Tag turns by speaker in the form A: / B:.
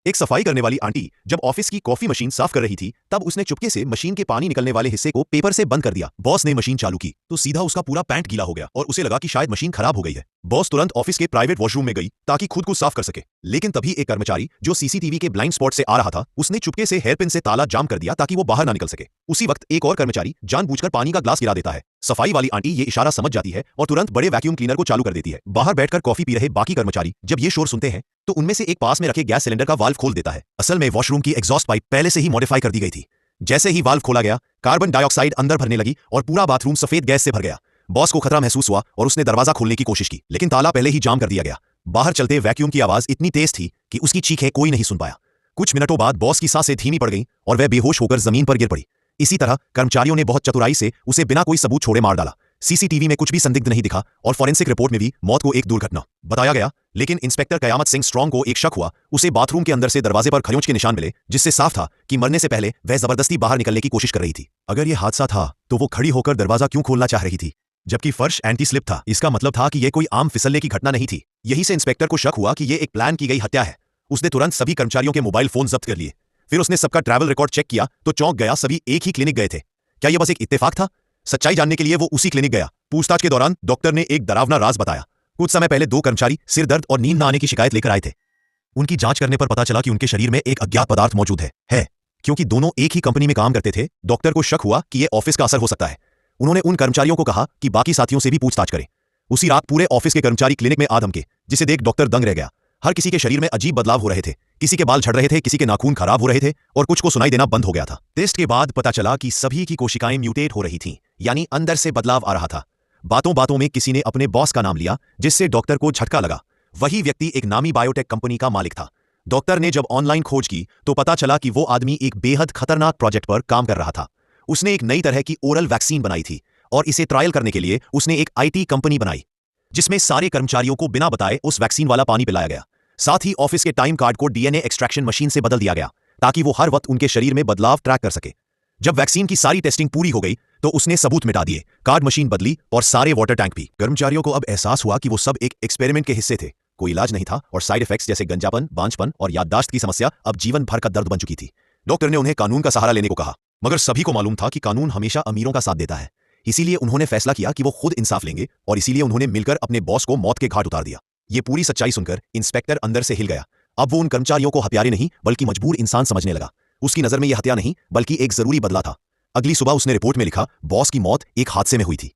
A: एक सफाई करने वाली आंटी जब ऑफिस की कॉफी मशीन साफ कर रही थी तब उसने चुपके से मशीन के पानी निकलने वाले हिस्से को पेपर से बंद कर दिया। बॉस ने मशीन चालू की तो सीधा उसका पूरा पैंट गीला हो गया और उसे लगा कि शायद मशीन खराब हो गई है। बॉस तुरंत ऑफिस के प्राइवेट वॉशरूम में गई ताकि खुद को साफ कर सके, लेकिन तभी एक कर्मचारी जो सीसीटीवी के ब्लाइंड स्पॉट से आ रहा था उसने चुपके से हेयरपिन से ताला जाम कर दिया ताकि वो बाहर ना निकल सके। उसी वक्त एक और कर्मचारी जानबूझकर पानी का ग्लास गिरा देता है। सफाई वाली आंटी ये इशारा समझ जाती है और तुरंत बड़े वैक्यूम क्लीनर को चालू कर देती है। बाहर बैठकर कॉफी पी रहे बाकी कर्मचारी जब ये शोर सुनते हैं तो उनमें से एक पास में रखे गैस सिलेंडर का वाल्व खोल देता है। असल में वॉशरूम की एग्जॉस्ट पाइप पहले से ही मॉडिफाई कर दी गई थी। जैसे ही वाल्व खोला गया कार्बन डाइऑक्साइड अंदर भरने लगी और पूरा बाथरूम सफेद गैस से भर गया। बॉस को खतरा महसूस हुआ और उसने दरवाजा खोलने की कोशिश की, लेकिन ताला पहले ही जाम कर दिया गया। बाहर चलते वैक्यूम की आवाज इतनी तेज थी कि उसकी चीखें कोई नहीं सुन पाया। कुछ मिनटों बाद बॉस की सांसें धीमी पड़ गईं और वह बेहोश होकर जमीन पर गिर पड़ी। इसी तरह कर्मचारियों ने बहुत चतुराई से उसे बिना कोई सबूत छोड़े मार डाला। सीसीटीवी में कुछ भी संदिग्ध नहीं दिखा और फॉरेंसिक रिपोर्ट में भी मौत को एक दुर्घटना बताया गया। लेकिन इंस्पेक्टर कयामत सिंह स्ट्रॉन्ग को एक शक हुआ। उसे बाथरूम के अंदर से दरवाजे पर खरोंच के निशान मिले, जिससे साफ था कि मरने से पहले वह जबरदस्ती बाहर निकलने की कोशिश कर रही थी। अगर यह हादसा था तो वो खड़ी होकर दरवाजा क्यों खोलना चाह रही थी जबकि फर्श एंटी स्लिप था? इसका मतलब था कि यह कोई आम फिसलने की घटना नहीं थी। यही से इंस्पेक्टर को शक हुआ कि यह एक प्लान की गई हत्या है। उसने तुरंत सभी कर्मचारियों के मोबाइल फोन जब्त कर लिए। फिर उसने सबका ट्रैवल रिकॉर्ड चेक किया तो चौंक गया, सभी एक ही क्लिनिक गए थे। क्या यह बस एक इत्तेफाक था? सच्चाई जानने के लिए वो उसी क्लिनिक गया। पूछताछ के दौरान डॉक्टर ने एक डरावना राज बताया। कुछ समय पहले दो कर्मचारी सिर दर्द और नींद न आने की शिकायत लेकर आए थे। उनकी जांच करने पर पता चला कि उनके शरीर में एक अज्ञात पदार्थ मौजूद है। क्योंकि दोनों एक ही कंपनी में काम करते थे, डॉक्टर को शक हुआ कि यह ऑफिस का असर हो सकता है। उन्होंने उन कर्मचारियों को कहा कि बाकी साथियों से भी पूछताछ करें। उसी रात पूरे ऑफिस के कर्मचारी क्लिनिक में आ धमके, जिसे देख डॉक्टर दंग रह गया। हर किसी के शरीर में अजीब बदलाव हो रहे थे। किसी के बाल झड़ रहे थे, किसी के नाखून खराब हो रहे थे और कुछ को सुनाई देना बंद हो गया था। टेस्ट के बाद पता चला कि सभी की कोशिकाएं म्यूटेट हो रही थीं, यानी अंदर से बदलाव आ रहा था। बातों बातों में किसी ने अपने बॉस का नाम लिया, जिससे डॉक्टर को झटका लगा। वही व्यक्ति एक नामी बायोटेक कंपनी का मालिक था। डॉक्टर ने जब ऑनलाइन खोज की तो पता चला कि वो आदमी एक बेहद खतरनाक प्रोजेक्ट पर काम कर रहा था। उसने एक नई तरह की ओरल वैक्सीन बनाई थी और इसे ट्रायल करने के लिए उसने एक आईटी कंपनी बनाई, जिसमें सारे कर्मचारियों को बिना बताए उस वैक्सीन वाला पानी पिलाया गया। साथ ही ऑफिस के टाइम कार्ड को डीएनए एक्सट्रैक्शन मशीन से बदल दिया गया ताकि वो हर वक्त उनके शरीर में बदलाव ट्रैक कर सके। जब वैक्सीन की सारी टेस्टिंग पूरी हो गई तो उसने सबूत मिटा दिए, कार्ड मशीन बदली और सारे वाटर टैंक भी। कर्मचारियों को अब एहसास हुआ कि वो सब एक एक्सपेरिमेंट के हिस्से थे। कोई इलाज नहीं था और साइड इफेक्ट्स जैसे गंजापन, बांझपन और याददाश्त की समस्या अब जीवन भर का दर्द बन चुकी थी। डॉक्टर ने उन्हें कानून का सहारा लेने को कहा, मगर सभी को मालूम था कि कानून हमेशा अमीरों का साथ देता है। इसीलिए उन्होंने फैसला किया कि वो खुद इंसाफ लेंगे और इसीलिए उन्होंने मिलकर अपने बॉस को मौत के घाट उतार दिया। ये पूरी सच्चाई सुनकर इंस्पेक्टर अंदर से हिल गया। अब वो उन कर्मचारियों को हत्यारे नहीं बल्कि मजबूर इंसान समझने लगा। उसकी नजर में यह हत्या नहीं बल्कि एक जरूरी बदला था। अगली सुबह उसने रिपोर्ट में लिखा, बॉस की मौत एक हादसे में हुई थी।